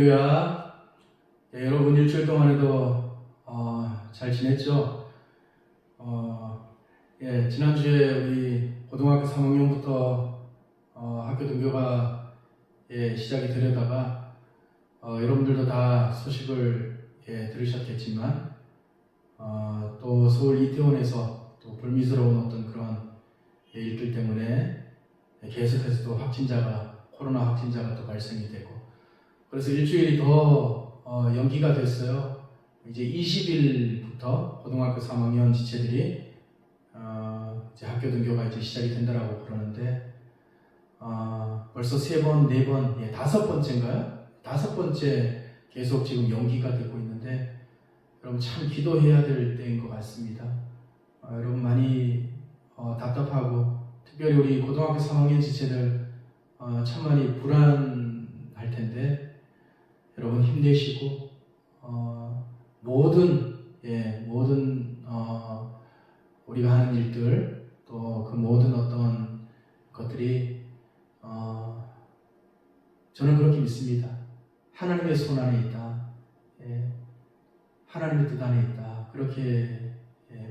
할렐루야. 여러분 일주일 동안에도 잘 지냈죠? 지난주에 우리 고등학교 3학년부터 학교 등교가 시작이 되려다가 여러분들도 다 소식을 들으셨겠지만 또 서울 이태원에서 또 불미스러운 어떤 그런 일들 때문에 계속해서 또 코로나 확진자가 또 발생이 되고, 그래서 일주일이 더 연기가 됐어요. 이제 20일부터 고등학교 3학년 지체들이 이제 학교 등교가 이제 시작이 된다라고 그러는데, 벌써 3번, 4번, 5번째인가요? 5번째 계속 지금 연기가 되고 있는데, 여러분 참 기도해야 될 때인 것 같습니다. 여러분 많이 답답하고, 특별히 우리 고등학교 3학년 지체들 참 많이 불안할 텐데, 여러분 힘내시고 모든 우리가 하는 일들, 또 그 모든 어떤 것들이 저는 그렇게 믿습니다. 하나님의 손 안에 있다. 하나님의 뜻 안에 있다. 그렇게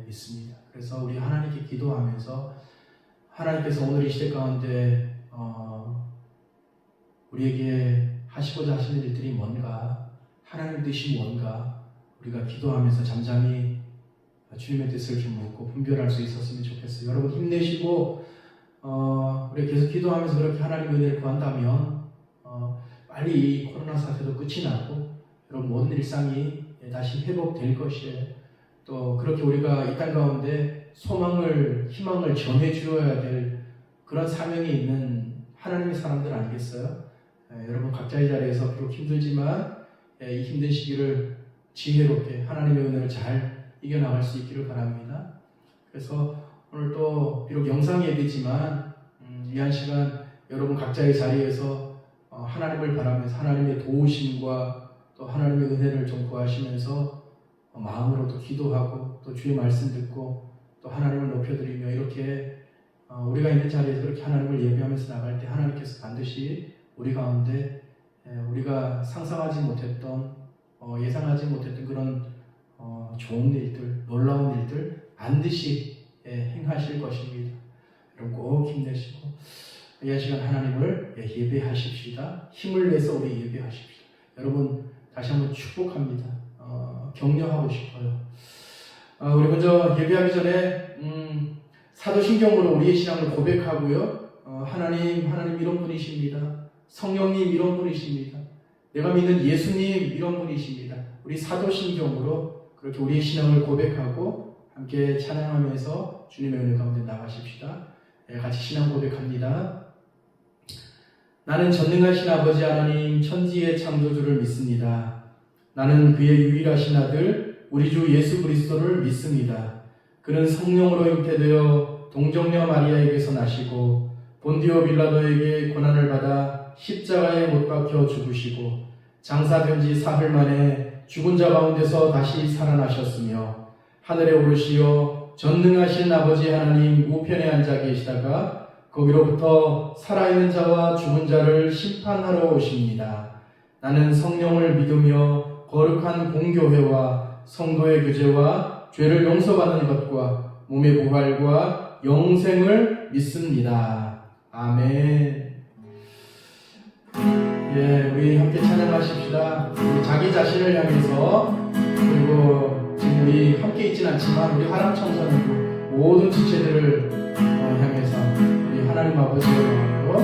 믿습니다. 그래서 우리 하나님께 기도하면서 하나님께서 오늘 이 시대 가운데 우리에게 하시고자 하시는 일들이 뭔가, 하나님의 뜻이 뭔가 우리가 기도하면서 잠잠히 주님의 뜻을 좀 묻고 분별할 수 있었으면 좋겠어요. 여러분 힘내시고 우리가 계속 기도하면서 그렇게 하나님의 은혜를 구한다면 빨리 이 코로나 사태도 끝이 나고 여러분 모든 일상이 다시 회복될 것이에요. 또 그렇게 우리가 이 땅 가운데 소망을, 희망을 전해주어야 될 그런 사명이 있는 하나님의 사람들 아니겠어요? 여러분 각자의 자리에서 비록 힘들지만 이 힘든 시기를 지혜롭게 하나님의 은혜를 잘 이겨나갈 수 있기를 바랍니다. 그래서 오늘 또 비록 영상 예배지만 이 한 시간 여러분 각자의 자리에서 하나님을 바라면서 하나님의 도우심과 또 하나님의 은혜를 좀 구하시면서 마음으로 또 기도하고 또 주의 말씀 듣고 또 하나님을 높여드리며 이렇게 우리가 있는 자리에서 그렇게 하나님을 예배하면서 나갈 때 하나님께서 반드시 우리 가운데 우리가 상상하지 못했던 예상하지 못했던 그런 좋은 일들, 놀라운 일들 반드시 행하실 것입니다. 여러분 꼭 힘내시고 이 시간 하나님을 예배하십시다. 힘을 내서 우리 예배하십시다. 여러분 다시 한번 축복합니다. 격려하고 싶어요. 우리 먼저 예배하기 전에 사도신경으로 우리의 신앙을 고백하고요. 하나님 이런 분이십니다. 성령님 이런 분이십니다. 내가 믿는 예수님 이런 분이십니다. 우리 사도신경으로 그렇게 우리의 신앙을 고백하고 함께 찬양하면서 주님의 은혜 가운데 나가십시다. 같이 신앙 고백합니다. 나는 전능하신 아버지 하나님 천지의 창조주를 믿습니다. 나는 그의 유일하신 아들 우리 주 예수 그리스도를 믿습니다. 그는 성령으로 잉태되어 동정녀 마리아에게서 나시고 본디오 빌라도에게 고난을 받아 십자가에 못 박혀 죽으시고 장사된 지 사흘 만에 죽은 자 가운데서 다시 살아나셨으며 하늘에 오르시어 전능하신 아버지 하나님 우편에 앉아 계시다가 거기로부터 살아있는 자와 죽은 자를 심판하러 오십니다. 나는 성령을 믿으며 거룩한 공교회와 성도의 교제와 죄를 용서받는 것과 몸의 부활과 영생을 믿습니다. 아멘. 우리 함께 찬양하십시다. 우리 자기 자신을 향해서, 그리고 지금 우리 함께 있진 않지만 우리 하람 청소년부 모든 지체들을 향해서 우리 하나님 아버지의 마음으로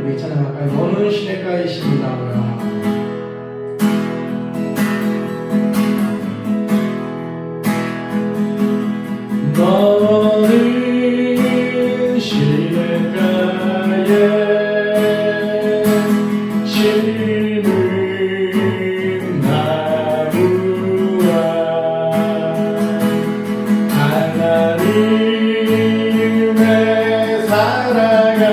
우리 찬양할까요? 너는 시냇가에 심은 나무라. 너는 시냇가에 사랑하는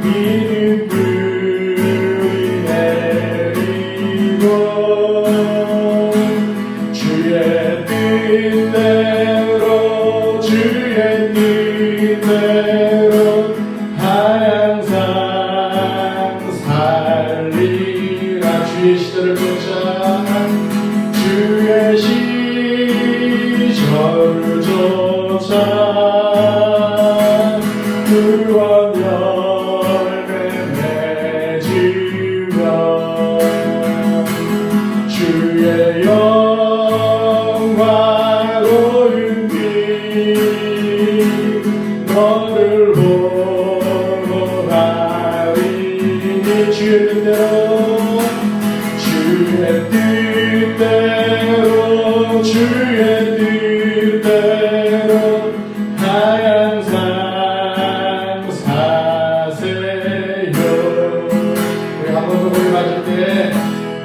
믿음 주의 시절을 쫓아 주의 시절 쫓아 무한 열매 맺으며 주의 영화로운 빛 너를 보고 하리니 주의 뜻대로 주의 뜻대로 항상 사세요. 우리 한 번 더 고개 맞을 때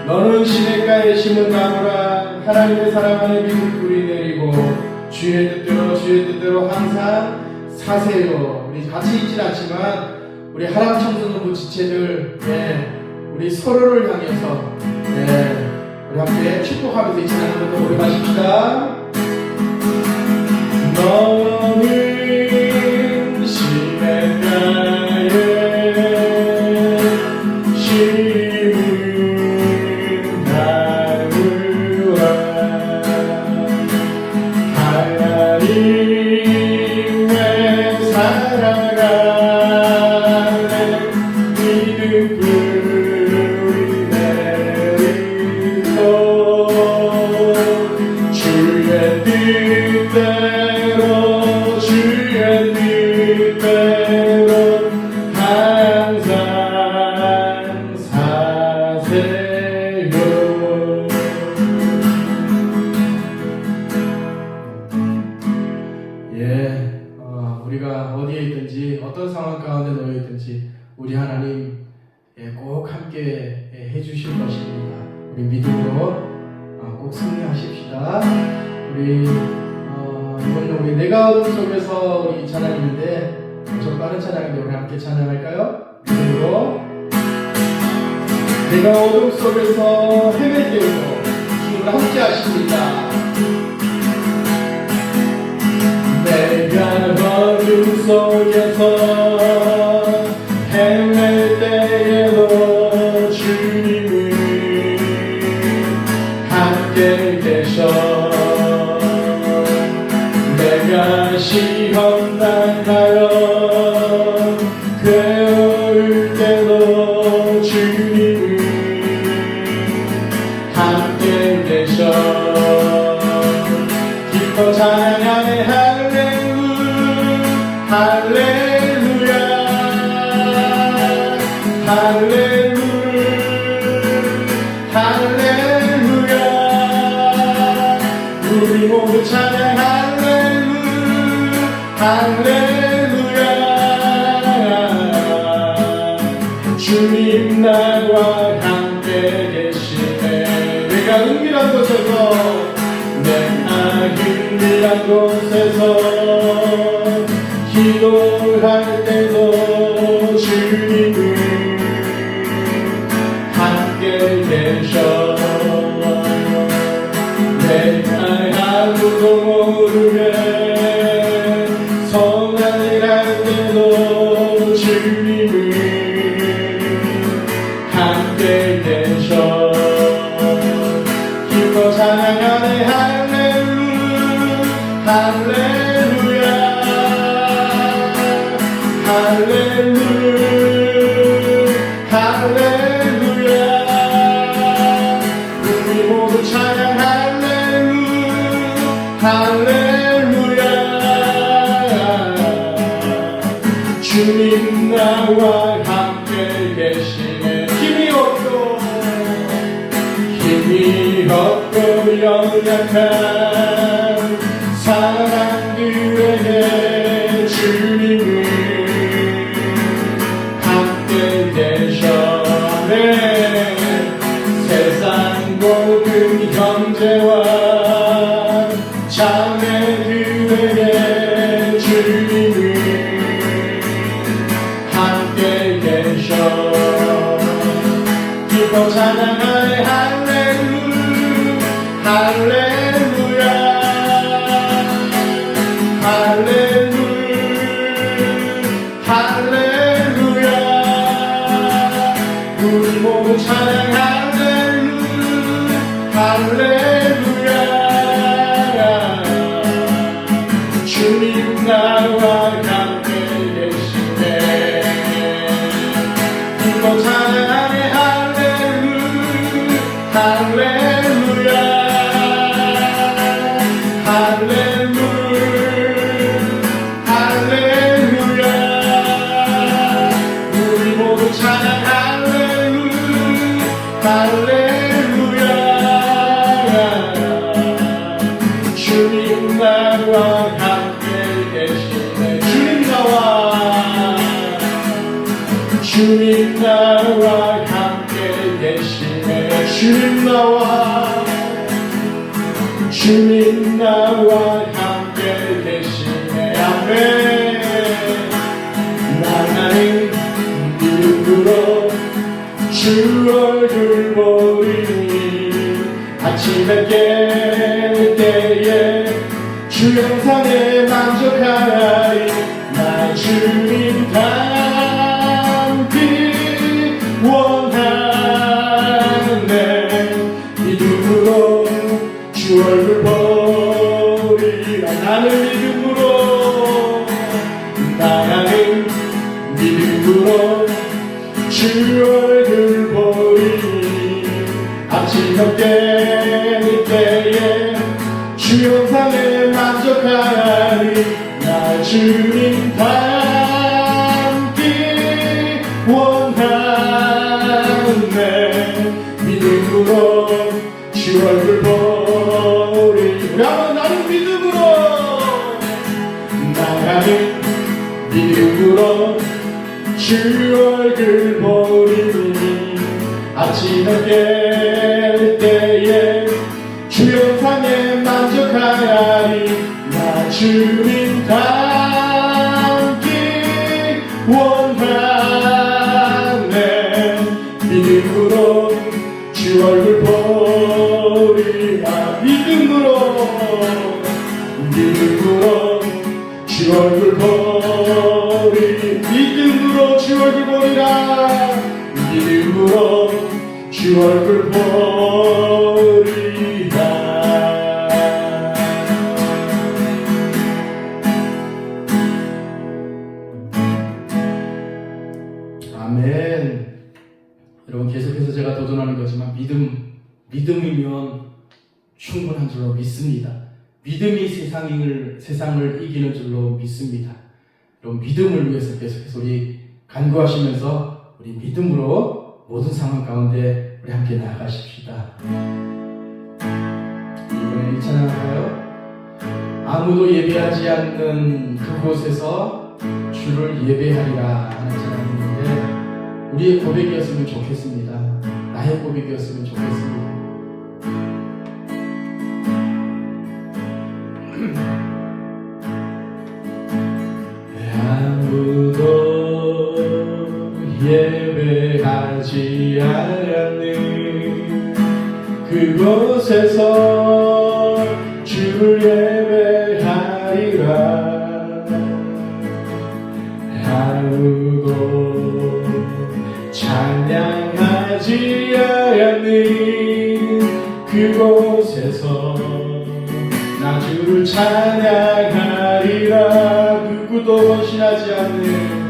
너는 시냇가에 심은 나무라 하나님의 사랑 안에 믿음 뿌리 내리고 주의 뜻대로 항상 사세요. 우리 같이 있진 않지만 우리 하람 청소년부 지체들 우리 서로를 향해서 우리 함께 축복하면서 이 찬양 한번 더 우리 마십시다. 너는 시냇가에 심은 나무라 하나님의 사랑 안에 믿음 뿌리 내리고 주의 뜻대로 항상 사세요. 우리가 어디에 있든지 어떤 상황 가운데 놓여 있든지 우리 하나님 꼭 함께 해주실 것입니다. 우리 믿음으로 꼭 승리하십시다. 우리 이번에는 우리 내가 어둠 속에서 우리 찬양인데 좀 빠른 찬양인데 우리 함께 찬양할까요? 믿음으로 내가 어둠 속에서 헤맬 때에도 주님을 함께 하십니다. 내가 어둠 속에서 헤맬 때에도 주님이 함께 계셔 내가 시험 당하여 괴로울 때도 주님이 함께 계셔 기뻐 찬양하네 할렐루야 할렐루야 우리 모두 찬양 할렐루야 주님 나와 함께 계시네 내가 은밀한 곳에서 기도할 때도 주님이 함께 계셔 내가 아무도 모르게 성한 일할 때도 주님이 함께 계셔 기뻐 찬양하네 할렐루야 할렐루야 우리 모두 찬양 할렐루야 주님 나와 함께 계시네 힘이 없고 연약한 사람들에게 주님이 함께 계셔네 세상 모든 형제와 자매들에게 주님이 함께 계셔 기뻐 찬양하네 할렐루야 할렐루야 우리 모두 찬양 할렐루야 할렐루야 우리 모두 찬양 할렐루야 주님 나와 함께 계시네 주님 나와 함께 계시네 주님 나와 함께 계시네 아멘 나는 믿음으로 주 얼굴 보리니 아침에 깰 때에 주 영상에 만족하리 나 주님 닮기 원하네 믿음으로 주 얼굴 보리라 나는 믿음으로 주 얼굴 보리니 아침에 깰 때에 주 영상에 만족하리 나 주님 닮기 원하네 믿음으로 주 얼굴 보리 나는 믿음으로 주 얼굴 보리니 아침에 깰 때에 주 영상에 만족하리 나 주님 닮기 원하네 믿음으로 주 얼굴 보리라 믿음으로 주 얼굴 보리 믿음으로 주 얼굴 보리라 믿음으로 주 얼굴 보리라 아멘 여러분 계속해서 제가 도전하는 거지만 믿음이면 충분한 줄로 믿습니다 믿음이 세상을 이기는 줄로 믿습니다 여러분 믿음을 위해서 계속해서 우리 간구하시면서 우리 믿음으로 모든 상황 가운데 우리 함께 나아가십시다 이번에 이 찬양할까요? 아무도 예배하지 않는 그곳에서 주를 예배하리라 하는 찬양인데 우리의 고백이었으면 좋겠습니다 나의 고백이었으면 좋겠습니다 아무도 예배하지 않는 그곳에서 주를 예배하리라 아무도 찬양하지 않는 그곳에서 나 주를 찬양하리라 누구도 헌신하지 않는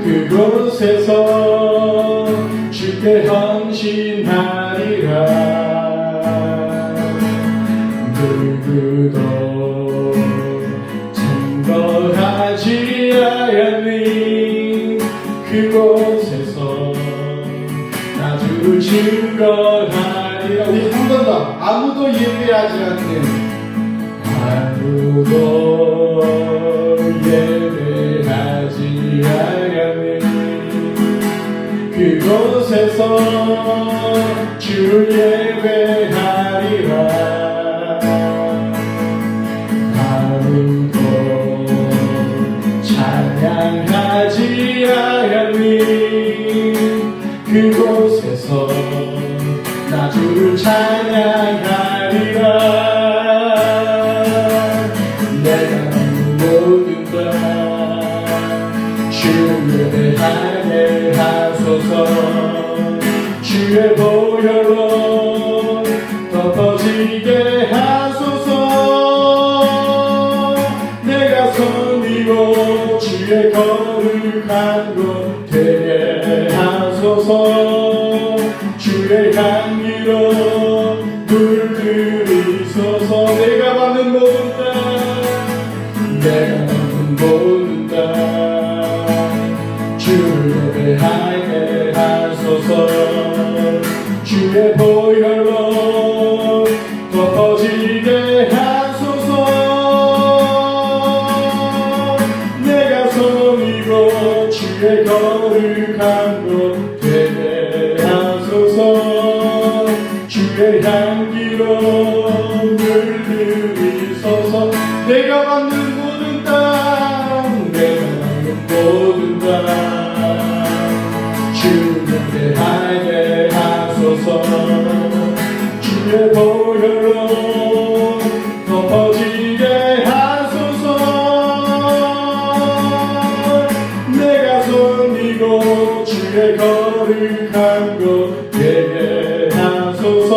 그곳에서 주께 헌신하리라 누구도 증거하지 않는 그곳에서 나 주를 증거하리라 우리 한 번 더 아무도 예배하지 않는 예배하지 않는 그곳에서 주를 예배하리라 아무도 찬양하지 않는 그곳에서 나 주를 찬양하리라 예배하게 하소서 주의 보혈로 덮어지게 하소서 내가 섬기고 주의 주의 거룩한 곳 되게 하소서. 주의 향기로 물들이소서. 내가 받는 모든 땅 내가 받는 모든 땅 주를 예배하게 하소서. 주의 보혈로 덮어지게 하소서. 내가 섬기고 주의 거룩한 곳 되게 하소서. 주의 향기로 물들이소서. 내가 받는 모든 땅 내가 받는 모든 땅 주를 예배하게 하소서. 주의 보혈로 덮어지게 하소서. 내가 섬기고 주의 거룩한 곳 되게 하소서.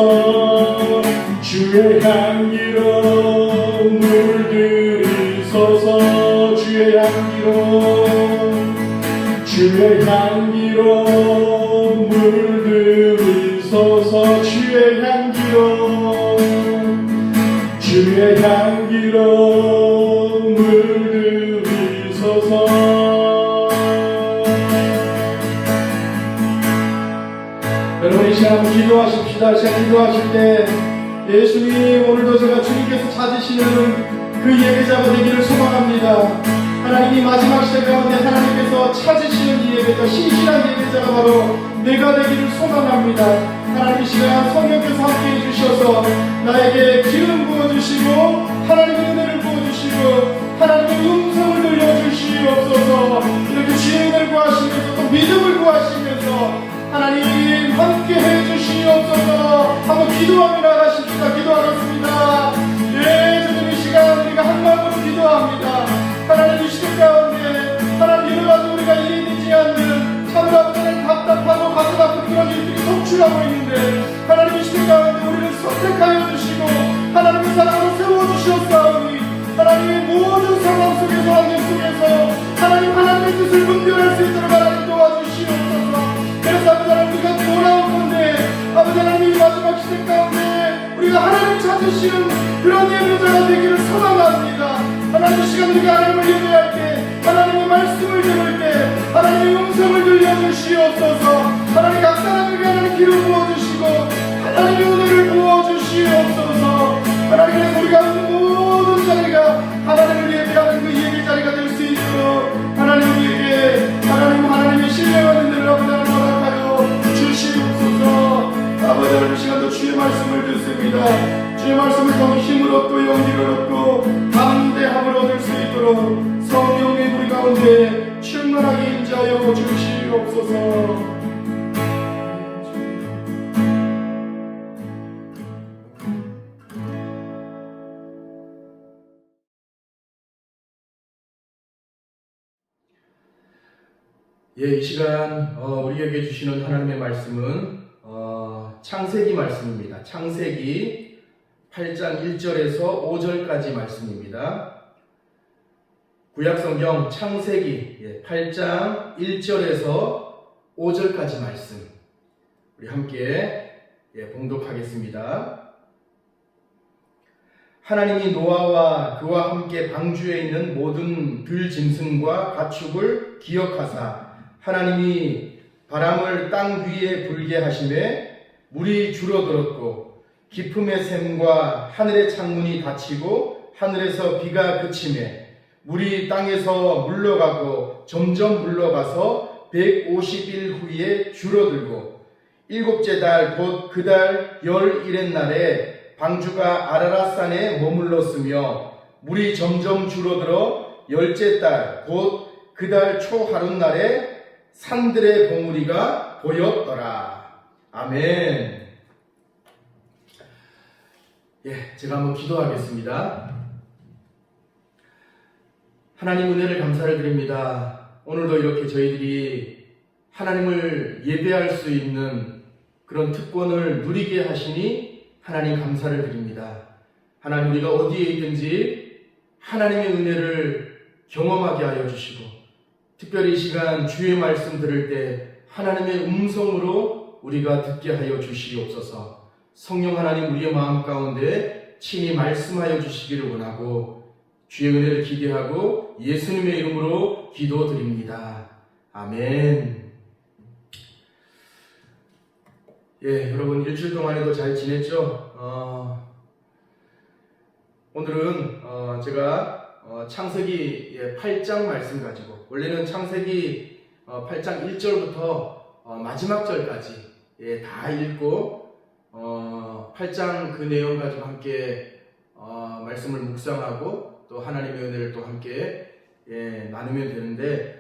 주의 향기로 물들이소서. 주의 향기로 물들이소서. 주의 향기로 물들이소서. 여러분 이 시간 한번 기도하십시다. 제가 기도하실 때 예수님 오늘도 제가 주님께서 찾으시는 그 예배자가 되기를 소망합니다. 하나님이 마지막 시대 가운데 하나님께서 찾으시는 이 예배자, 신실한 예배자가 바로 내가 되기를 소망합니다. 하나님 이 시간 성령께서 함께해 주셔서 나에게 기름 부어주시고 하나님의 은혜를 부어주시고 하나님의 음성을 들려주시옵소서. 이렇게 주님을 구하시면서 또 믿음을 구하시면서 하나님 함께해 주시옵소서. 한번 기도하며 나가십시다. 기도하겠습니다. 예, 주님 이 시간 우리가 한 마음으로 기도합니다. 하나님 이 시대 가운데 하나님 여러 가지 우리가 이해되지 않는 참으로 아버지는 답답하고 가슴 아픈 그런 일들이 속출하고 있는데 하나님 이 시대 가운데 우리를 선택하여 주시고 하나님의 사랑으로 세워주시옵사오니 하나님의 모든 상황 속에서 환경 속에서 하나님의 뜻을 분별할 수 있도록 하나님 도와주시옵소서. 그래서 아버지 하나님 우리가 돌아올 건데 아버지 하나님 이 마지막 시대 가운데 우리가 하나님 찾으시는 그런 예배자가 되기를 소망합니다. 하나님 이 시간 우리가 하나님을 예배할 때 하나님의 말씀을 들을 때 하나님의 음성을 들려주시옵소서. 하나님 각 사람에게 하나님 기름 부어주시고 하나님의 은혜를 부어주시옵소서. 하나님의 우리가 모든 자리가 하나님을 예배하는 그 예배 자리가 될 수 있도록 하나님 우리에게 하나님의 신령한 은혜를 아버지 하나님 허락하여 주시옵소서. 아버지 하나님 이 시간도 주의 말씀을 듣습니다. 주의 말씀을 통해 힘을 얻고 용기를 얻고 담대함을 얻을 수 있도록 성령의 우리 가운데 충만하게 임재하여 주시옵소서. 이 시간 우리에게 주시는 하나님의 말씀은 창세기 말씀입니다. 창세기 8장 1절에서 5절까지 말씀입니다. 구약성경 창세기 8장 1절에서 5절까지 말씀 우리 함께 봉독하겠습니다. 하나님이 노아와 그와 함께 방주에 있는 모든 들짐승과 가축을 기억하사 하나님이 바람을 땅 위에 불게 하심에 물이 줄어들었고 깊음의 샘과 하늘의 창문이 닫히고 하늘에서 비가 그치매 물이 땅에서 물러가고 점점 물러가서 150일 후에 줄어들고 일곱째 달 곧 그 달 11의 날에 방주가 아라랏산에 머물렀으며 물이 점점 줄어들어 열째 달 곧 그 달 초하룻날에 산들의 봉우리가 보였더라. 아멘. 제가 한번 기도하겠습니다. 하나님 은혜를 감사를 드립니다. 오늘도 이렇게 저희들이 하나님을 예배할 수 있는 그런 특권을 누리게 하시니 하나님 감사를 드립니다. 하나님 우리가 어디에 있든지 하나님의 은혜를 경험하게 하여 주시고 특별히 이 시간 주의 말씀 들을 때 하나님의 음성으로 우리가 듣게 하여 주시옵소서. 성령 하나님 우리의 마음 가운데 친히 말씀하여 주시기를 원하고 주의 은혜를 기대하고 예수님의 이름으로 기도드립니다. 아멘. 예, 여러분 일주일 동안에도 잘 지냈죠? 오늘은 제가 창세기 8장 말씀 가지고, 원래는 창세기 8장 1절부터 마지막 절까지 다 읽고 8장 그 내용 가지고 함께 말씀을 묵상하고 또 하나님의 은혜를 또 함께 나누면 되는데,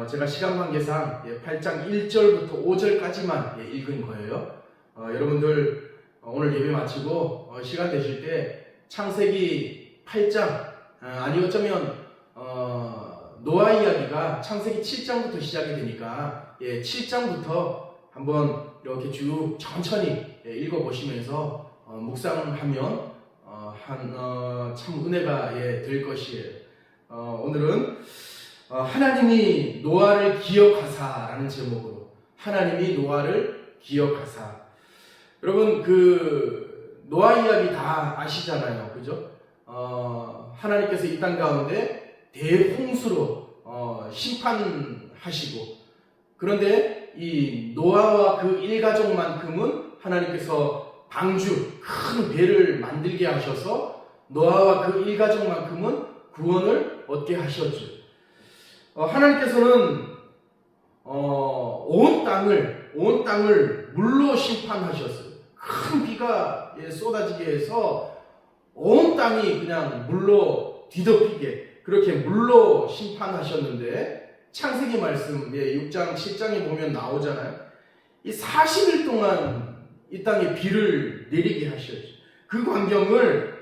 제가 시간 관계상 8장 1절부터 5절까지만 읽은 거예요. 여러분들 오늘 예배 마치고 시간 되실 때 창세기 8장, 아니 어쩌면 노아 이야기가 창세기 7장부터 시작이 되니까 7장부터 한번 이렇게 쭉 천천히 읽어보시면서 묵상하면 참 은혜가 될 것이에요. 오늘은 하나님이 노아를 기억하사라는 제목으로, 하나님이 노아를 기억하사. 여러분 노아 이야기 다 아시잖아요, 그죠? 하나님께서 이 땅 가운데 대홍수로 심판하시고, 그런데 이 노아와 그 일가족만큼은 하나님께서 방주 큰 배를 만들게 하셔서 노아와 그 일가족만큼은 구원을 얻게 하셨죠. 하나님께서는 온 땅을 물로 심판하셨어요. 큰 비가 쏟아지게 해서 온 땅이 그냥 물로 뒤덮이게, 그렇게 물로 심판하셨는데, 창세기 말씀 6장 7장에 보면 나오잖아요. 이 40일 동안 이 땅에 비를 내리게 하셨죠. 그 광경을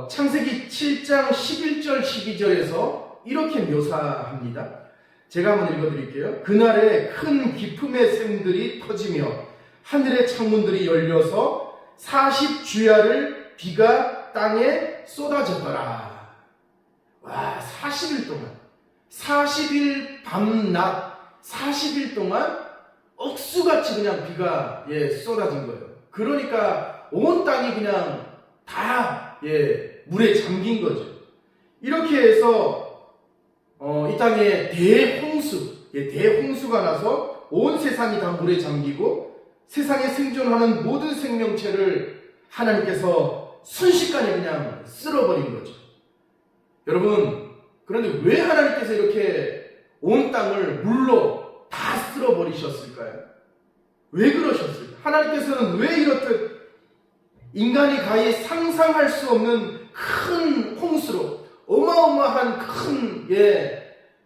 창세기 7장 11절 12절에서 이렇게 묘사합니다. 제가 한번 읽어드릴게요. 그날에 큰 기품의 샘들이 터지며 하늘의 창문들이 열려서 40주야를 비가 땅에 쏟아졌더라. 와, 40일 동안, 40일 밤낮 40일 동안 억수같이 그냥 비가 쏟아진 거예요. 그러니까 온 땅이 그냥 다 물에 잠긴 거죠. 이렇게 해서 이 땅에 대홍수가 나서 온 세상이 다 물에 잠기고 세상에 생존하는 모든 생명체를 하나님께서 순식간에 그냥 쓸어버린 거죠. 여러분, 그런데 왜 하나님께서 이렇게 온 땅을 물로 다 쓸어버리셨을까요? 왜 그러셨을까요? 하나님께서는 왜 이렇듯 인간이 가히 상상할 수 없는 큰 홍수로, 어마어마한 큰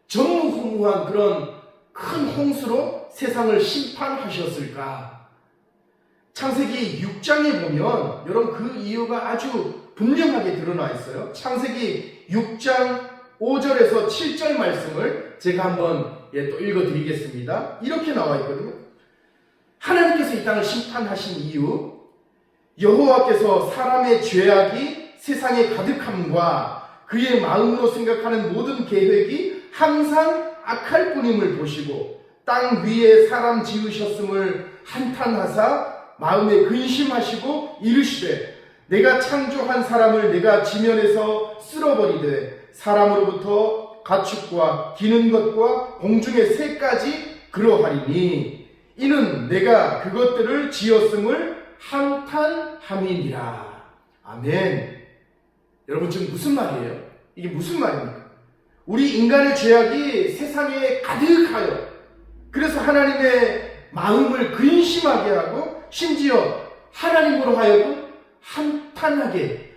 전무후무한 그런 큰 홍수로 세상을 심판하셨을까? 창세기 6장에 보면 여러분 그 이유가 아주 분명하게 드러나 있어요. 창세기 6장 5절에서 7절 말씀을 제가 한번 또 읽어드리겠습니다. 이렇게 나와 있거든요. 하나님께서 이 땅을 심판하신 이유, 여호와께서 사람의 죄악이 세상에 가득함과 그의 마음으로 생각하는 모든 계획이 항상 악할 뿐임을 보시고 땅 위에 사람 지으셨음을 한탄하사 마음에 근심하시고 이르시되 내가 창조한 사람을 내가 지면에서 쓸어버리되 사람으로부터 가축과 기는 것과 공중의 새까지 그러하리니 이는 내가 그것들을 지었음을 한탄함이니라. 아멘. 여러분 지금 무슨 말이에요? 이게 무슨 말입니까? 우리 인간의 죄악이 세상에 가득하여 그래서 하나님의 마음을 근심하게 하고 심지어 하나님으로 하여금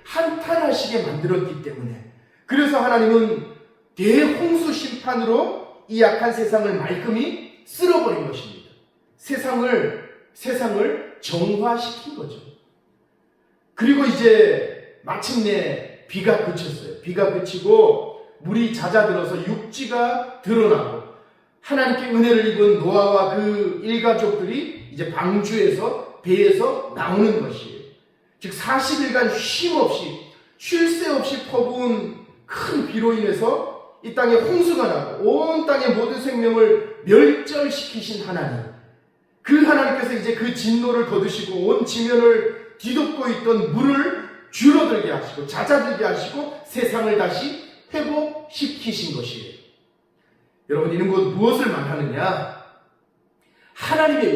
한탄하시게 만들었기 때문에, 그래서 하나님은 대홍수 심판으로 이 악한 세상을 말끔히 쓸어버린 것입니다. 세상을 정화시킨 거죠. 그리고 이제 마침내 비가 그쳤어요. 비가 그치고 물이 잦아들어서 육지가 드러나고 하나님께 은혜를 입은 노아와 그 일가족들이 이제 방주에서 배에서 나오는 것이에요. 즉 40일간 쉴 새 없이 퍼부은 큰 비로 인해서 이 땅에 홍수가 나고 온 땅의 모든 생명을 멸절시키신 하나님, 그 하나님께서 이제 그 진노를 거두시고 온 지면을 뒤덮고 있던 물을 줄어들게 하시고 잦아들게 하시고 세상을 다시 회복시키신 것이에요. 여러분, 이는 곧 무엇을 말하느냐? 하나님의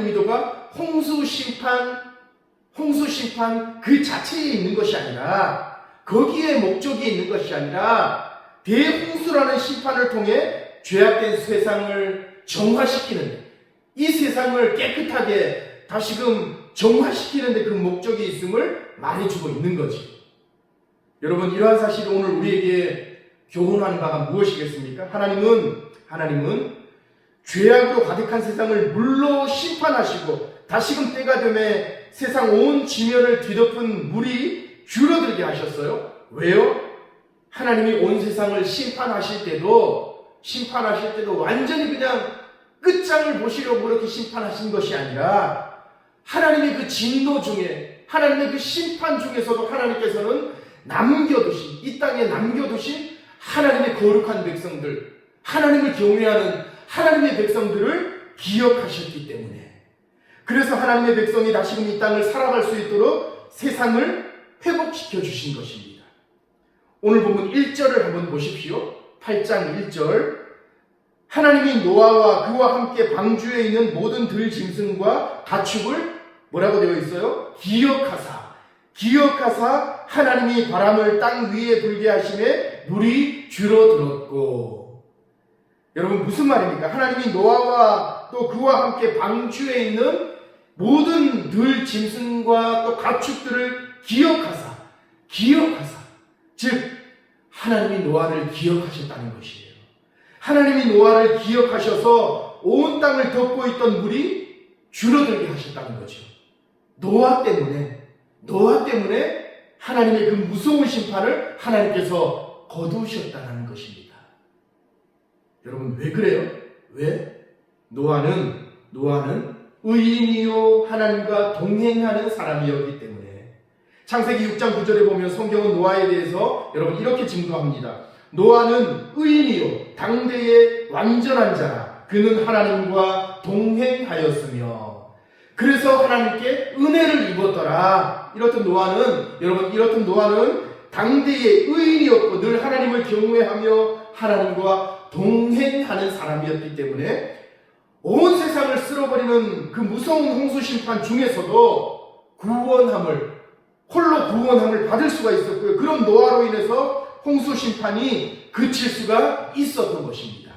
의도가 홍수 심판 그 자체에 있는 것이 아니라, 거기에 목적이 있는 것이 아니라 대홍수라는 심판을 통해 죄악된 세상을 정화시키는데, 이 세상을 깨끗하게 다시금 정화시키는데 그 목적이 있음을 말해주고 있는 거지. 여러분, 이러한 사실이 오늘 우리에게 교훈하는 바가 무엇이겠습니까? 하나님은 죄악으로 가득한 세상을 물로 심판하시고 다시금 때가 되매 세상 온 지면을 뒤덮은 물이 줄어들게 하셨어요. 왜요? 하나님이 온 세상을 심판하실 때도 완전히 그냥 끝장을 보시려고 그렇게 심판하신 것이 아니라, 하나님의 그 진노 중에, 하나님의 그 심판 중에서도 하나님께서는 이 땅에 남겨두신 하나님의 거룩한 백성들, 하나님을 경외하는 하나님의 백성들을 기억하셨기 때문에, 그래서 하나님의 백성이 다시금 이 땅을 살아갈 수 있도록 세상을 회복시켜 주신 것입니다. 오늘 본문 1절을 한번 보십시오. 8장 1절. 하나님이 노아와 그와 함께 방주에 있는 모든 들짐승과 가축을 뭐라고 되어 있어요? 기억하사 하나님이 바람을 땅 위에 불게 하심에 물이 줄어들었고. 여러분, 무슨 말입니까? 하나님이 노아와 또 그와 함께 방주에 있는 모든 들짐승과 또 가축들을 기억하사, 즉 하나님이 노아를 기억하셨다는 것이에요. 하나님이 노아를 기억하셔서 온 땅을 덮고 있던 물이 줄어들게 하셨다는 거죠. 노아 때문에 하나님의 그 무서운 심판을 하나님께서 거두셨다는 것입니다. 여러분, 왜 그래요? 왜? 노아는 의인이요 하나님과 동행하는 사람이었기 때문에. 창세기 6장 9절에 보면 성경은 노아에 대해서 여러분 이렇게 증거합니다. 노아는 의인이요 당대의 완전한 자라. 그는 하나님과 동행하였으며 그래서 하나님께 은혜를 입었더라. 이렇던 노아는 당대의 의인이었고 늘 하나님을 경외하며 하나님과 동행하는 사람이었기 때문에 온 세상을 쓸어버리는 그 무서운 홍수 심판 중에서도 홀로 구원함을 받을 수가 있었고요. 그런 노아로 인해서 홍수 심판이 그칠 수가 있었던 것입니다.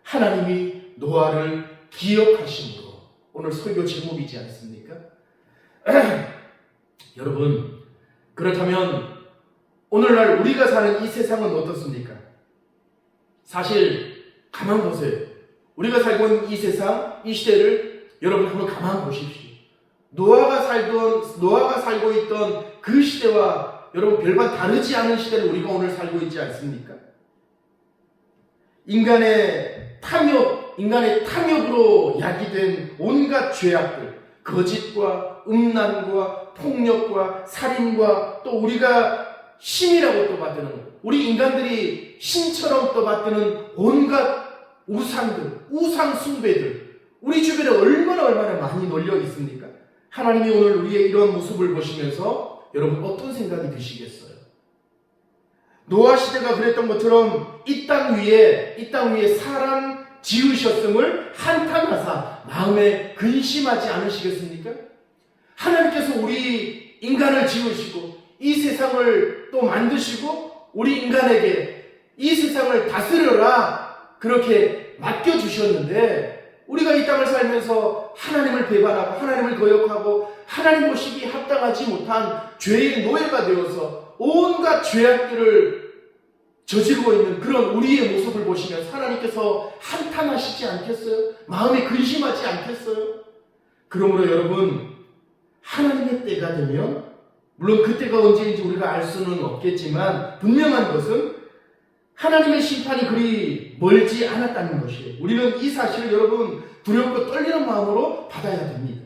하나님이 노아를 기억하심으로. 오늘 설교 제목이지 않습니까? 여러분, 그렇다면 오늘날 우리가 사는 이 세상은 어떻습니까? 사실 가만 보세요. 우리가 살고 있는 이 세상, 이 시대를 여러분 한번 가만 보십시오. 노아가 살고 있던 그 시대와 여러분 별반 다르지 않은 시대를 우리가 오늘 살고 있지 않습니까? 인간의 탐욕으로 야기된 온갖 죄악들, 거짓과 음란과 폭력과 살인과 또 우리가 신이라고 또 받드는, 우리 인간들이 신처럼 또 받드는 온갖 우상들, 우상 숭배들, 우리 주변에 얼마나 많이 널려 있습니까? 하나님이 오늘 우리의 이런 모습을 보시면서 여러분 어떤 생각이 드시겠어요? 노아 시대가 그랬던 것처럼 이 땅 위에 사람 지으셨음을 한탄하사 마음에 근심하지 않으시겠습니까? 하나님께서 우리 인간을 지으시고 이 세상을 또 만드시고 우리 인간에게 이 세상을 다스려라 그렇게 맡겨주셨는데, 우리가 이 땅을 살면서 하나님을 배반하고 하나님을 거역하고 하나님 보시기 합당하지 못한 죄의 노예가 되어서 온갖 죄악들을 저지르고 있는 그런 우리의 모습을 보시면 하나님께서 한탄하시지 않겠어요? 마음에 근심하지 않겠어요? 그러므로 여러분, 하나님의 때가 되면, 물론 그때가 언제인지 우리가 알 수는 없겠지만 분명한 것은 하나님의 심판이 그리 멀지 않았다는 것이에요. 우리는 이 사실을 여러분 두렵고 떨리는 마음으로 받아야 됩니다.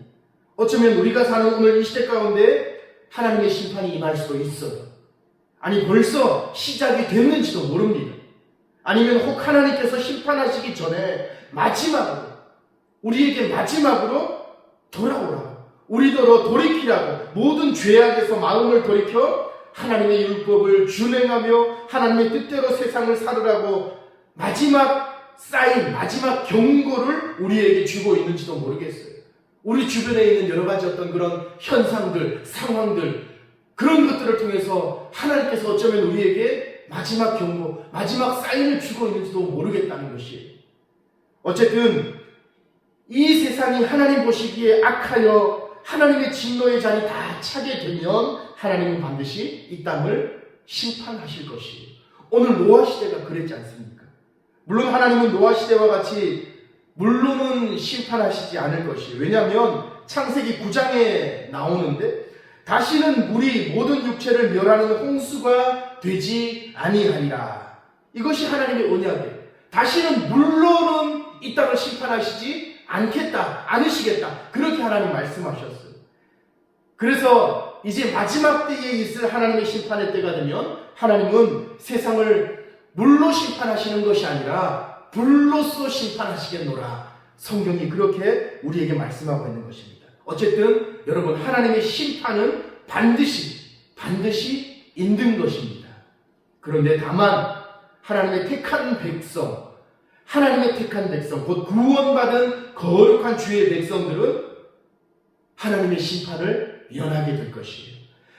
어쩌면 우리가 사는 오늘 이 시대 가운데 하나님의 심판이 임할 수도 있어요. 아니 벌써 시작이 됐는지도 모릅니다. 아니면 혹 하나님께서 심판하시기 전에 마지막으로 우리에게 마지막으로 돌아오라고, 우리더러 돌이키라고, 모든 죄악에서 마음을 돌이켜 하나님의 율법을 준행하며 하나님의 뜻대로 세상을 살으라고 마지막 사인, 마지막 경고를 우리에게 주고 있는지도 모르겠어요. 우리 주변에 있는 여러 가지 어떤 그런 현상들, 상황들, 그런 것들을 통해서 하나님께서 어쩌면 우리에게 마지막 경고, 마지막 사인을 주고 있는지도 모르겠다는 것이에요. 어쨌든 이 세상이 하나님 보시기에 악하여 하나님의 진노의 잔이 다 차게 되면 하나님은 반드시 이 땅을 심판하실 것이에요. 오늘 노아 시대가 그랬지 않습니까? 물론 하나님은 노아 시대와 같이 물론은 심판하시지 않을 것이에요. 왜냐하면 창세기 9장에 나오는데 다시는 물이 모든 육체를 멸하는 홍수가 되지 아니하리라. 이것이 하나님의 언약이에요. 다시는 물로는 이 땅을 심판하시지 않으시겠다. 그렇게 하나님 말씀하셨어요. 그래서 이제 마지막 때에 있을 하나님의 심판의 때가 되면 하나님은 세상을 물로 심판하시는 것이 아니라 불로써 심판하시겠노라. 성경이 그렇게 우리에게 말씀하고 있는 것입니다. 어쨌든 여러분, 하나님의 심판은 반드시 있는 것입니다. 그런데 다만 하나님의 택한 백성, 곧 구원받은 거룩한 주의 백성들은 하나님의 심판을 면하게 될 것이에요.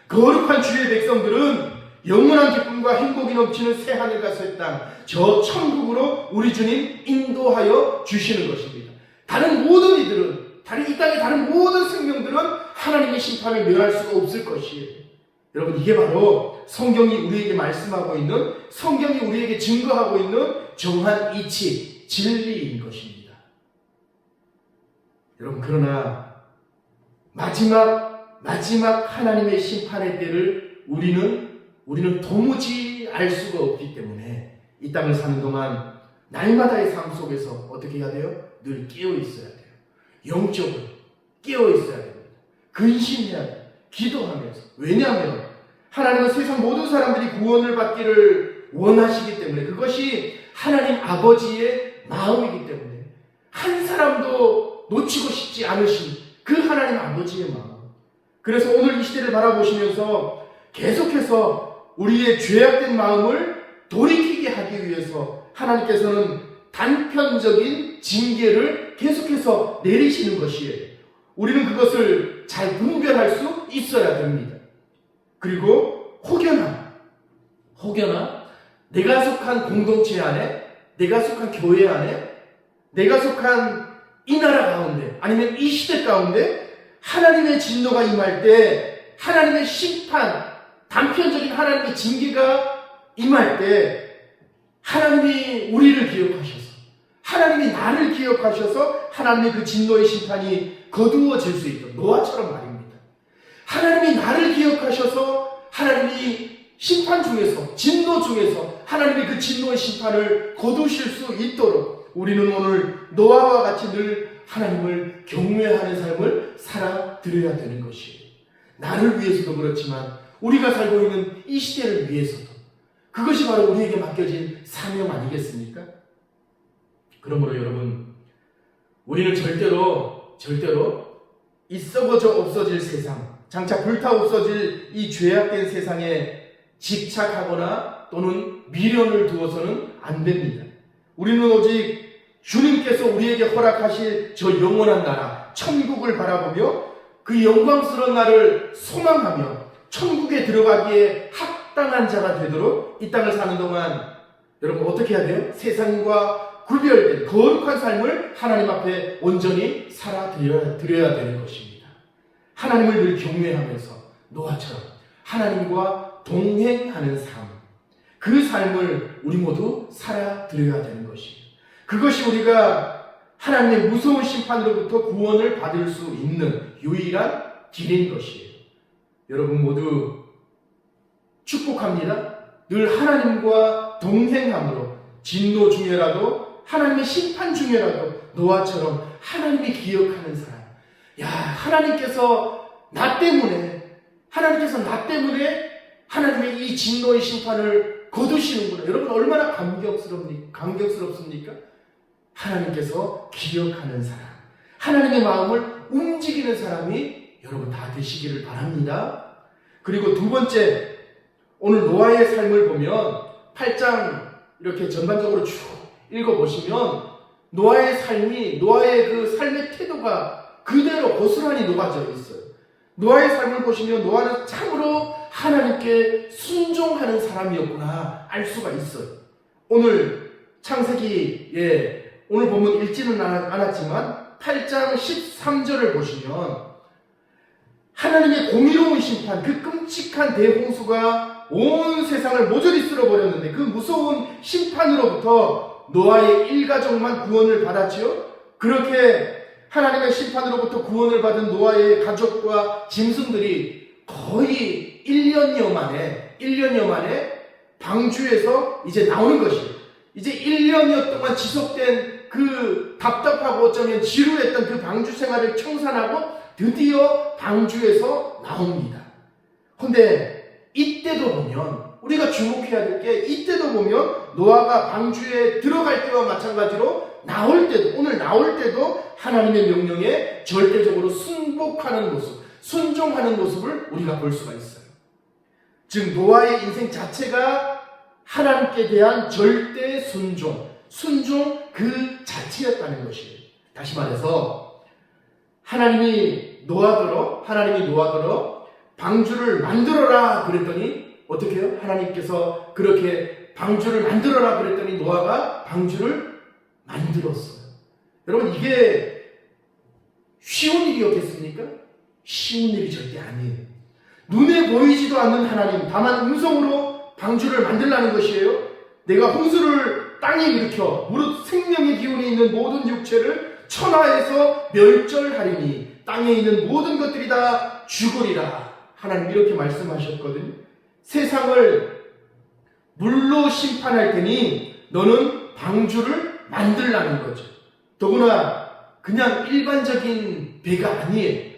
거룩한 주의 백성들은 영원한 기쁨과 행복이 넘치는 새하늘과 새 땅, 저 천국으로 우리 주님 인도하여 주시는 것입니다. 다른 모든 이들은, 이 땅의 다른 모든 생명들은 하나님의 심판을 면할 수가 없을 것이에요. 여러분, 이게 바로 성경이 우리에게 말씀하고 있는, 성경이 우리에게 증거하고 있는 정한 이치, 진리인 것입니다. 여러분, 그러나 마지막 하나님의 심판의 때를 우리는 도무지 알 수가 없기 때문에 이 땅을 사는 동안 날마다의 삶 속에서 어떻게 해야 돼요? 늘 깨어 있어야 돼요. 영적으로 깨어 있어야 됩니다. 근신해야 돼요. 기도하면서. 왜냐하면 하나님은 세상 모든 사람들이 구원을 받기를 원하시기 때문에, 그것이 하나님 아버지의 마음이기 때문에 한 사람도 놓치고 싶지 않으신 그 하나님 아버지의 마음. 그래서 오늘 이 시대를 바라보시면서 계속해서 우리의 죄악된 마음을 돌이키게 하기 위해서 하나님께서는 단편적인 징계를 계속해서 내리시는 것이에요. 우리는 그것을 잘 분별할 수 있어야 됩니다. 그리고 혹여나 내가 속한 공동체 안에, 내가 속한 교회 안에, 내가 속한 이 나라 가운데, 아니면 이 시대 가운데 하나님의 진노가 임할 때, 하나님의 심판, 단편적인 하나님의 징계가 임할 때 하나님이 우리를 기억하셔서, 하나님이 나를 기억하셔서 하나님의 그 진노의 심판이 거두어질 수 있도록, 노아처럼 말입니다. 하나님이 나를 기억하셔서 하나님이 심판 중에서, 진노 중에서 하나님의 그 진노의 심판을 거두실 수 있도록 우리는 오늘 노아와 같이 늘 하나님을 경외하는 삶을 살아드려야 되는 것이에요. 나를 위해서도 그렇지만 우리가 살고 있는 이 시대를 위해서도, 그것이 바로 우리에게 맡겨진 사명 아니겠습니까? 그러므로 여러분, 우리는 절대로 이 썩어져 없어질 세상, 장차 불타 없어질 이 죄악된 세상에 집착하거나 또는 미련을 두어서는 안 됩니다. 우리는 오직 주님께서 우리에게 허락하실 저 영원한 나라, 천국을 바라보며 그 영광스러운 날을 소망하며 천국에 들어가기에 합당한 자가 되도록 이 땅을 사는 동안 여러분 어떻게 해야 돼요? 세상과 구별된 거룩한 삶을 하나님 앞에 온전히 살아드려야 되는 것입니다. 하나님을 늘 경외하면서 노아처럼 하나님과 동행하는 삶, 그 삶을 우리 모두 살아드려야 되는 것이에요. 그것이 우리가 하나님의 무서운 심판으로부터 구원을 받을 수 있는 유일한 길인 것이에요. 여러분 모두 축복합니다. 늘 하나님과 동행함으로 진노 중에라도, 하나님의 심판 중에라도 노아처럼 하나님이 기억하는 사람. 하나님께서 나 때문에 하나님의 이 진노의 심판을 거두시는구나. 여러분 얼마나 감격스럽습니까? 하나님께서 기억하는 사람, 하나님의 마음을 움직이는 사람이 여러분 다 되시기를 바랍니다. 그리고 두 번째, 오늘 노아의 삶을 보면 8장 이렇게 전반적으로 쭉 읽어보시면 노아의 삶이, 노아의 그 삶의 태도가 그대로 고스란히 녹아져 있어요. 노아의 삶을 보시면 노아는 참으로 하나님께 순종하는 사람이었구나 알 수가 있어요. 오늘 창세기에 오늘 보면 읽지는 않았지만 8장 13절을 보시면 하나님의 공의로운 심판, 그 끔찍한 대홍수가 온 세상을 모조리 쓸어버렸는데 그 무서운 심판으로부터 노아의 일가족만 구원을 받았지요. 그렇게 하나님의 심판으로부터 구원을 받은 노아의 가족과 짐승들이 거의 1년여 만에 방주에서 이제 나오는 것이에요. 이제 1년여 동안 지속된 그 답답하고 어쩌면 지루했던 그 방주 생활을 청산하고 드디어 방주에서 나옵니다. 근데 이때도 보면 우리가 주목해야 될 게, 이때도 보면 노아가 방주에 들어갈 때와 마찬가지로 나올 때도, 오늘 나올 때도 하나님의 명령에 절대적으로 순복하는 모습, 순종하는 모습을 우리가 볼 수가 있어요. 즉 노아의 인생 자체가 하나님께 대한 절대 순종 그 자체였다는 것이에요. 다시 말해서 하나님이 노아더러 방주를 만들어라 그랬더니 어떻게 해요? 하나님께서 그렇게 방주를 만들어라 그랬더니 노아가 방주를 만들었어요. 여러분 이게 쉬운 일이었겠습니까? 쉬운 일이 절대 아니에요. 눈에 보이지도 않는 하나님, 다만 음성으로 방주를 만들라는 것이에요. 내가 홍수를 땅에 일으켜 무릇 생명의 기운이 있는 모든 육체를 천하에서 멸절하리니 땅에 있는 모든 것들이 다 죽으리라. 하나님 이렇게 말씀하셨거든요. 세상을 물로 심판할 테니 너는 방주를 만들라는 거죠. 더구나 그냥 일반적인 배가 아니에요.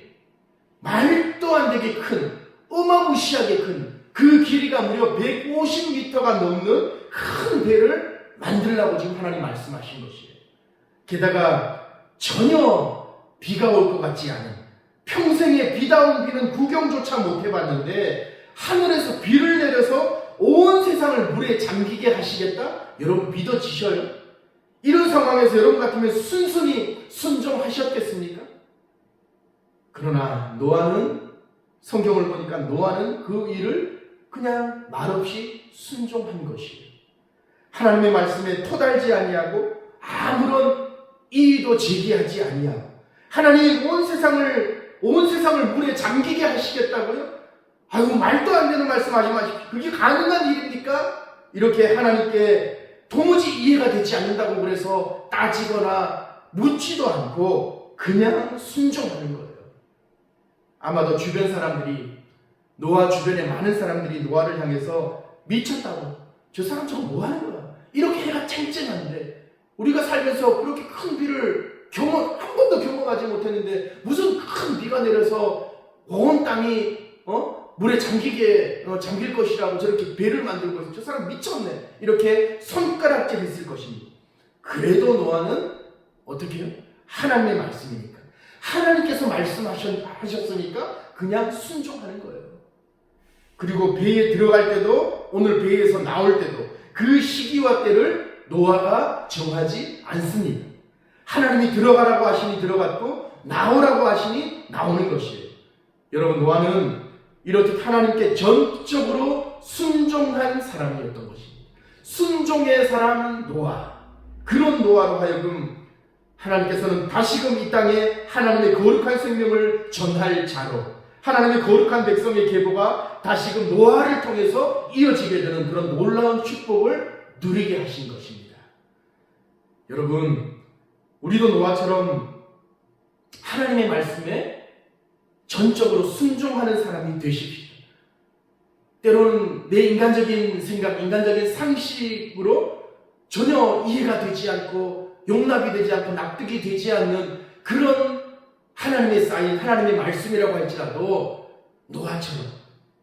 말도 안 되게 큰, 어마무시하게 큰, 그 길이가 무려 150m가 넘는 큰 배를 만들라고 지금 하나님 말씀하신 것이에요. 게다가 전혀 비가 올 것 같지 않은, 평생에 비다운 비는 구경조차 못 해봤는데 하늘에서 비를 내려서 온 세상을 물에 잠기게 하시겠다? 여러분 믿어지셔요? 이런 상황에서 여러분 같으면 순순히 순종하셨겠습니까? 그러나 노아는, 성경을 보니까 노아는 그 일을 그냥 말없이 순종한 것이에요. 하나님의 말씀에 토달지 아니하고 아무런 이의도 제기하지 아니하고, 하나님이 온 세상을 물에 잠기게 하시겠다고요? 아이고 말도 안 되는 말씀하지 마십시오. 그게 가능한 일입니까? 이렇게 하나님께 도무지 이해가 되지 않는다고 그래서 따지거나 묻지도 않고 그냥 순종하는 거예요. 아마도 주변 사람들이, 노아 주변에 많은 사람들이 노아를 향해서 미쳤다고, 저 사람 저거 뭐 하는 거야? 이렇게 해가 쨍쨍한데 우리가 살면서 그렇게 큰 비를 한 번도 경험하지 못했는데 무슨 큰 비가 내려서 온 땅이 물에 잠길 것이라고 저렇게 배를 만들고 있어. 저 사람 미쳤네. 이렇게 손가락질 했을 것입니다. 그래도 노아는 어떻게 해요? 하나님의 말씀이니까, 하나님께서 말씀하셨으니까 그냥 순종하는 거예요. 그리고 배에 들어갈 때도, 오늘 배에서 나올 때도 그 시기와 때를 노아가 정하지 않습니다. 하나님이 들어가라고 하시니 들어갔고 나오라고 하시니 나오는 것이에요. 여러분 노아는 이렇듯 하나님께 전적으로 순종한 사람이었던 것입니다. 순종의 사람 노아, 그런 노아로 하여금 하나님께서는 다시금 이 땅에 하나님의 거룩한 생명을 전할 자로, 하나님의 거룩한 백성의 계보가 다시금 노아를 통해서 이어지게 되는 그런 놀라운 축복을 누리게 하신 것입니다. 여러분 우리도 노아처럼 하나님의 말씀에 전적으로 순종하는 사람이 되십시오. 때로는 내 인간적인 생각, 인간적인 상식으로 전혀 이해가 되지 않고 용납이 되지 않고 납득이 되지 않는 그런 하나님의 쌓인 하나님의 말씀이라고 할지라도 노아처럼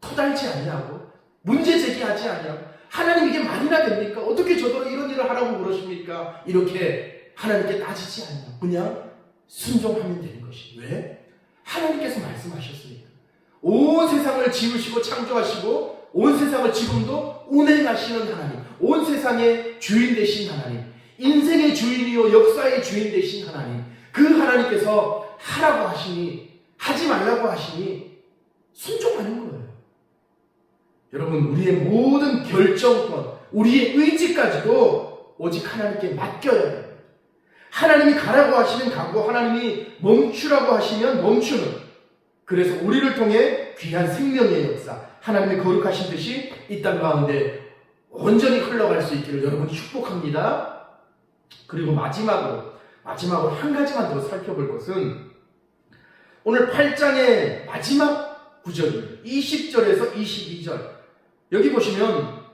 토달지 아니하고 문제 제기하지 아니하고 하나님 이게 말이나 됩니까? 어떻게 저더러 이런 일을 하라고 그러십니까? 이렇게 하나님께 따지지 않냐. 그냥 순종하면 되는 것이. 왜? 하나님께서 말씀하셨으니까. 온 세상을 지으시고 창조하시고 온 세상을 지금도 운행하시는 하나님, 온 세상의 주인 되신 하나님, 인생의 주인이요 역사의 주인 되신 하나님, 그 하나님께서 하라고 하시니, 하지 말라고 하시니 순종하는 거예요. 여러분, 우리의 모든 결정권, 우리의 의지까지도 오직 하나님께 맡겨야 돼요. 하나님이 가라고 하시면 가고, 하나님이 멈추라고 하시면 멈추는, 그래서 우리를 통해 귀한 생명의 역사, 하나님의 거룩하신 뜻이 이 땅 가운데 온전히 흘러갈 수 있기를 여러분 축복합니다. 그리고 마지막으로 한 가지만 더 살펴볼 것은 오늘 8장의 마지막 구절입니다. 20절에서 22절. 여기 보시면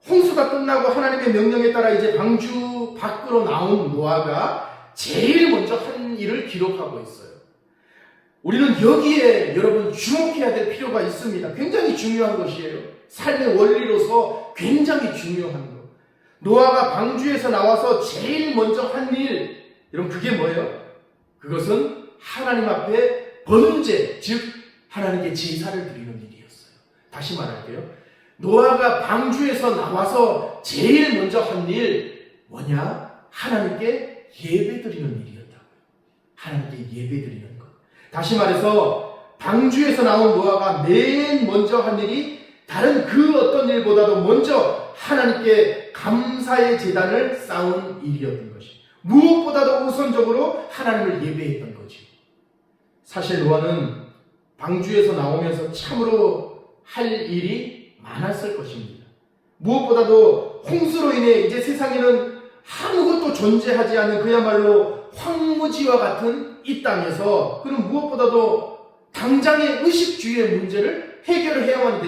홍수가 끝나고 하나님의 명령에 따라 이제 방주 밖으로 나온 노아가 제일 먼저 한 일을 기록하고 있어요. 우리는 여기에 여러분 주목해야 될 필요가 있습니다. 굉장히 중요한 것이에요. 삶의 원리로서 굉장히 중요한 것. 노아가 방주에서 나와서 제일 먼저 한 일, 여러분 그게 뭐예요? 그것은 하나님 앞에 번제, 즉 하나님께 제사를 드리는 일이었어요. 다시 말할게요. 노아가 방주에서 나와서 제일 먼저 한 일 뭐냐? 하나님께 예배드리는 일이었다고요. 하나님께 예배드리는 것. 다시 말해서 방주에서 나온 노아가 맨 먼저 한 일이 다른 그 어떤 일보다도 먼저 하나님께 감사의 제단을 쌓은 일이었던 것이, 무엇보다도 우선적으로 하나님을 예배했던 거지. 사실 노아는 방주에서 나오면서 참으로 할 일이 많았을 것입니다. 무엇보다도 홍수로 인해 이제 세상에는 아무것도 존재하지 않는 그야말로 황무지와 같은 이 땅에서 그는 무엇보다도 당장의 의식주의의 문제를 해결해야만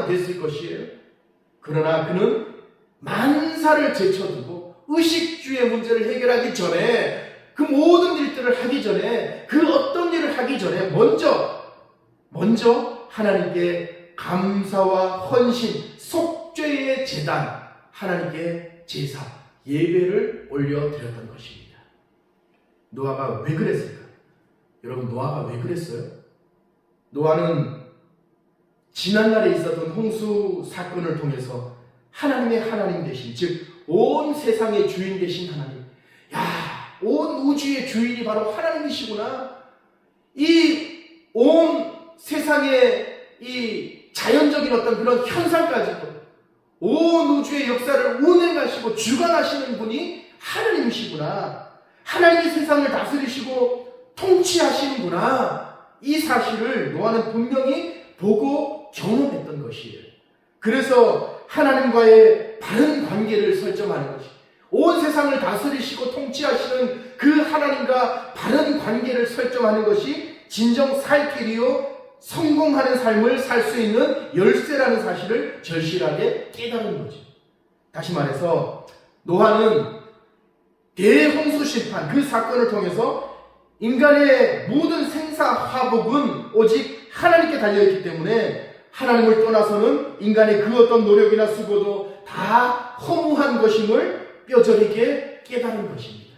됐을 것이에요. 그러나 그는 만사를 제쳐두고 의식주의의 문제를 해결하기 전에, 그 모든 일들을 하기 전에, 그 어떤 일을 하기 전에 먼저 하나님께 감사와 헌신, 속죄의 제단, 하나님께 제사, 예배를 올려드렸던 것입니다. 노아가 왜 그랬을까? 여러분, 노아가 왜 그랬어요? 노아는 지난날에 있었던 홍수 사건을 통해서 하나님의 하나님 되신, 즉 온 세상의 주인 되신 하나님, 온 우주의 주인이 바로 하나님이시구나, 이 온 세상의 이 자연적인 어떤 그런 현상까지도 온 우주의 역사를 운행하시고 주관하시는 분이 하나님이시구나, 하나님이 세상을 다스리시고 통치하시는구나, 이 사실을 노아는 분명히 보고 경험했던 것이에요. 그래서 하나님과의 바른 관계를 설정하는 것이, 온 세상을 다스리시고 통치하시는 그 하나님과 바른 관계를 설정하는 것이 진정 살 길이요 성공하는 삶을 살 수 있는 열쇠라는 사실을 절실하게 깨달은 거죠. 다시 말해서 노아는 대홍수 심판, 그 사건을 통해서 인간의 모든 생사화복은 오직 하나님께 달려있기 때문에 하나님을 떠나서는 인간의 그 어떤 노력이나 수고도 다 허무한 것임을 뼈저리게 깨달은 것입니다.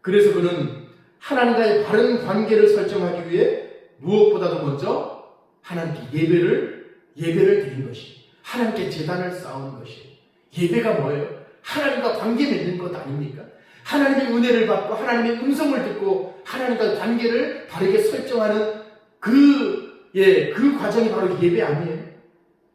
그래서 그는 하나님과의 바른 관계를 설정하기 위해 무엇보다도 먼저 하나님께 예배를 드린 것이, 하나님께 제단을 쌓은 것이. 예배가 뭐예요? 하나님과 관계 맺는 것 아닙니까? 하나님의 은혜를 받고 하나님의 음성을 듣고 하나님과 관계를 바르게 설정하는 그 과정이 바로 예배 아니에요?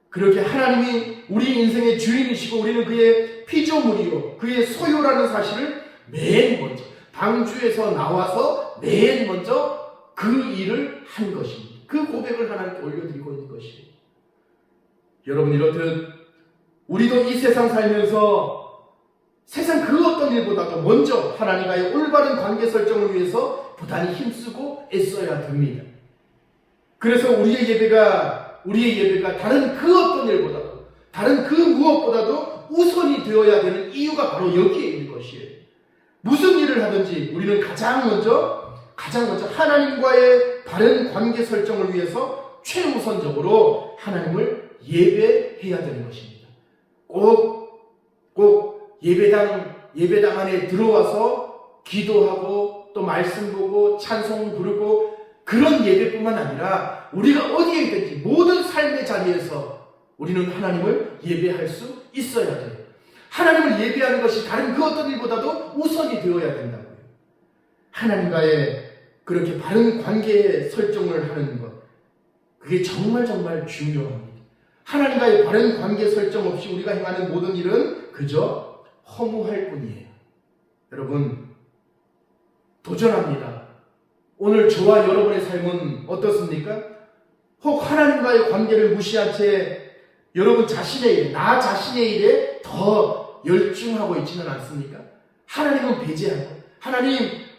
그렇게 하나님이 우리 인생의 주인이시고 우리는 그의 피조물이요 그의 소유라는 사실을 맨 먼저 방주에서 나와서 맨 먼저 그 일을 한 것입니다. 그 고백을 하나님께 올려드리고 있는 것이에요. 여러분, 이렇듯 우리도 이 세상 살면서 세상 그 어떤 일보다도 먼저 하나님과의 올바른 관계 설정을 위해서 부단히 힘쓰고 애써야 됩니다. 그래서 우리의 예배가 다른 그 어떤 일보다도, 다른 그 무엇보다도 우선이 되어야 되는 이유가 바로 여기에 있는 것이에요. 무슨 일을 하든지 우리는 가장 먼저 하나님과의 바른 관계 설정을 위해서 최우선적으로 하나님을 예배해야 되는 것입니다. 꼭 예배당 안에 들어와서 기도하고 또 말씀 보고 찬송 부르고 그런 예배뿐만 아니라 우리가 어디에 있든지 모든 삶의 자리에서 우리는 하나님을 예배할 수 있어야 돼요. 하나님을 예배하는 것이 다른 그 어떤 일보다도 우선이 되어야 된다고요. 하나님과의 그렇게 바른 관계의 설정을 하는 것, 그게 정말 중요합니다. 하나님과의 바른 관계 설정 없이 우리가 행하는 모든 일은 그저 허무할 뿐이에요. 여러분, 도전합니다. 오늘 저와 여러분의 삶은 어떻습니까? 혹 하나님과의 관계를 무시한 채 여러분 자신의 일, 나 자신의 일에 더 열중하고 있지는 않습니까? 하나님은 배제하고,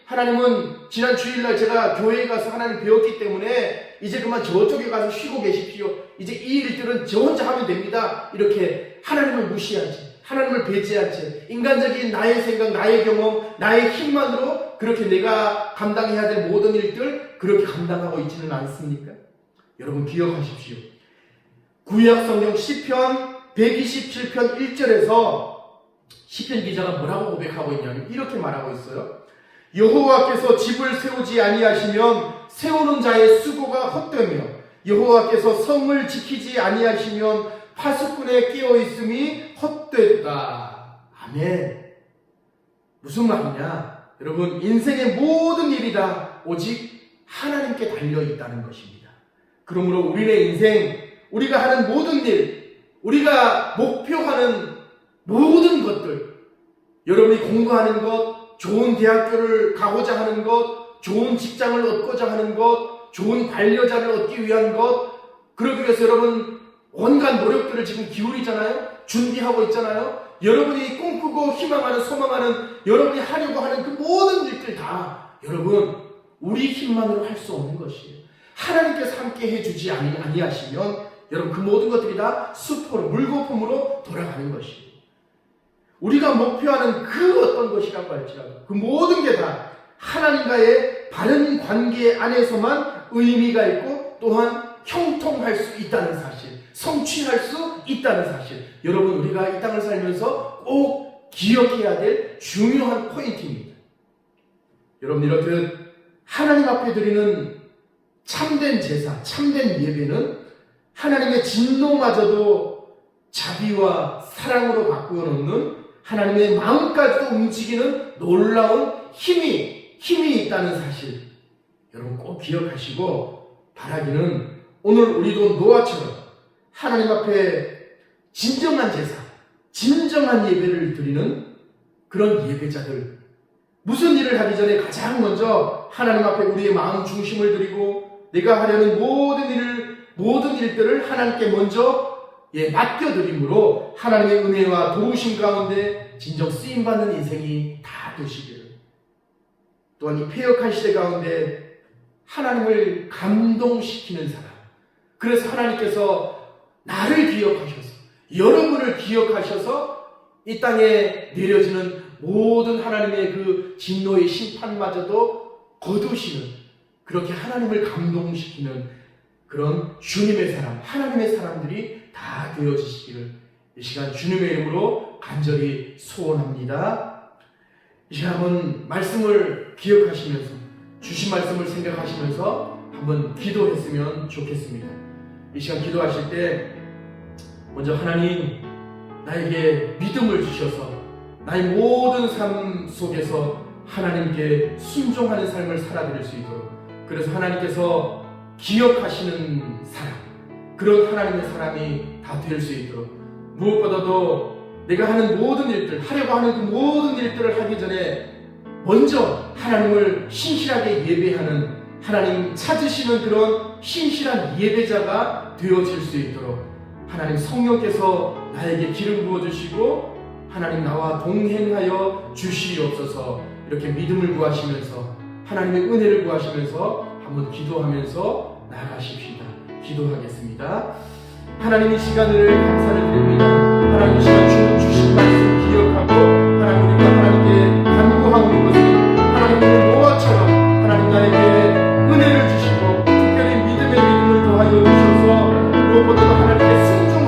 하나님은 지난 주일날 제가 교회에 가서 하나님 배웠기 때문에 이제 그만 저쪽에 가서 쉬고 계십시오. 이제 이 일들은 저 혼자 하면 됩니다. 이렇게 하나님을 무시한 채, 하나님을 배제한 채, 인간적인 나의 생각, 나의 경험, 나의 힘만으로 그렇게 내가 감당해야 될 모든 일들 그렇게 감당하고 있지는 않습니까? 여러분 기억하십시오. 구약 성경 시편 127편 1절에서 시편 기자가 뭐라고 고백하고 있냐면 이렇게 말하고 있어요. 여호와께서 집을 세우지 아니하시면 세우는 자의 수고가 헛되며 여호와께서 성을 지키지 아니하시면 파수꾼의 깨어있음이 헛되다. 아멘. 무슨 말이냐? 여러분, 인생의 모든 일이 다 오직 하나님께 달려있다는 것입니다. 그러므로 우리의 인생, 우리가 하는 모든 일, 우리가 목표하는 모든 것들, 여러분이 공부하는 것, 좋은 대학교를 가고자 하는 것, 좋은 직장을 얻고자 하는 것, 좋은 반려자를 얻기 위한 것, 그러기 위해서 여러분 온갖 노력들을 지금 기울이잖아요. 준비하고 있잖아요. 여러분이 꿈꾸고 희망하는, 소망하는, 여러분이 하려고 하는 그 모든 일들 다 여러분 우리 힘만으로 할 수 없는 것이에요. 하나님께서 함께 해주지 아니하시면 여러분 그 모든 것들이 다 수포로, 물거품으로 돌아가는 것이에요. 우리가 목표하는 그 어떤 것이라고 할지라도 그 모든 게 다 하나님과의 바른 관계 안에서만 의미가 있고 또한 형통할 수 있다는 사실, 성취할 수 있다는 사실, 여러분 우리가 이 땅을 살면서 꼭 기억해야 될 중요한 포인트입니다. 여러분 이렇듯 하나님 앞에 드리는 참된 제사, 참된 예배는 하나님의 진노마저도 자비와 사랑으로 바꾸어 놓는 하나님의 마음까지도 움직이는 놀라운 힘이 있다는 사실 여러분 꼭 기억하시고 바라기는 오늘 우리도 노아처럼 하나님 앞에 진정한 제사, 진정한 예배를 드리는 그런 예배자들, 무슨 일을 하기 전에 가장 먼저 하나님 앞에 우리의 마음 중심을 드리고 내가 하려는 모든 일들을 하나님께 먼저 맡겨드림으로 하나님의 은혜와 도우심 가운데 진정 쓰임받는 인생이 다 되시기를, 또한 이 폐역한 시대 가운데 하나님을 감동시키는 사람, 그래서 하나님께서 나를 기억하셔서 여러분을 기억하셔서 이 땅에 내려지는 모든 하나님의 그 진노의 심판마저도 거두시는, 그렇게 하나님을 감동시키는 그런 주님의 사람, 하나님의 사람들이 다 되어지시기를 이 시간 주님의 이름으로 간절히 소원합니다. 이 시간 한번 말씀을 기억하시면서 주신 말씀을 생각하시면서 한번 기도했으면 좋겠습니다. 이 시간 기도하실 때 먼저 하나님 나에게 믿음을 주셔서 나의 모든 삶 속에서 하나님께 순종하는 삶을 살아드릴 수 있도록, 그래서 하나님께서 기억하시는 사람, 그런 하나님의 사람이 다 될 수 있도록, 무엇보다도 내가 하는 모든 일들, 하려고 하는 그 모든 일들을 하기 전에 먼저 하나님을 신실하게 예배하는, 하나님 찾으시는 그런 신실한 예배자가 되어질 수 있도록 하나님 성령께서 나에게 기름 부어주시고 하나님 나와 동행하여 주시옵소서. 이렇게 믿음을 구하시면서 하나님의 은혜를 구하시면서 한번 기도하면서 나아가십시다. 기도하겠습니다. 하나님 이 시간을 감사를 드립니다. 하나님 이 시간 주신 말씀 기억하고 하나님 우리가 하나님께 간구하고 있는 것은 하나님 노아처럼 하나님 나에게 은혜를 주시고 특별히 믿음의 믿음을 더하여 주셔서 무엇보다도 하나님께 순종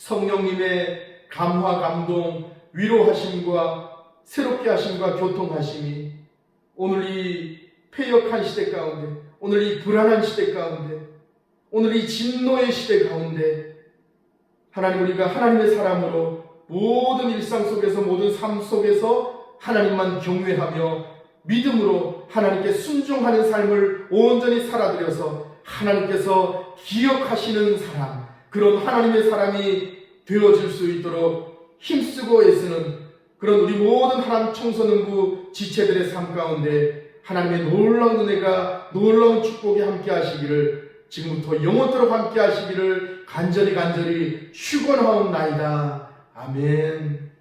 성령님의 감화 감동, 위로하심과 새롭게 하심과 교통하심이 오늘 이 패역한 시대 가운데, 오늘 이 불안한 시대 가운데, 오늘 이 진노의 시대 가운데 하나님, 우리가 하나님의 사람으로 모든 일상 속에서, 모든 삶 속에서 하나님만 경외하며 믿음으로 하나님께 순종하는 삶을 온전히 살아들여서 하나님께서 기억하시는 사람, 그런 하나님의 사람이 되어질 수 있도록 힘쓰고 애쓰는 그런 우리 모든 하나님 청소년부 지체들의 삶 가운데 하나님의 놀라운 은혜가, 놀라운 축복이 함께 하시기를, 지금부터 영원토록 함께 하시기를 간절히 축원하옵나이다. 아멘.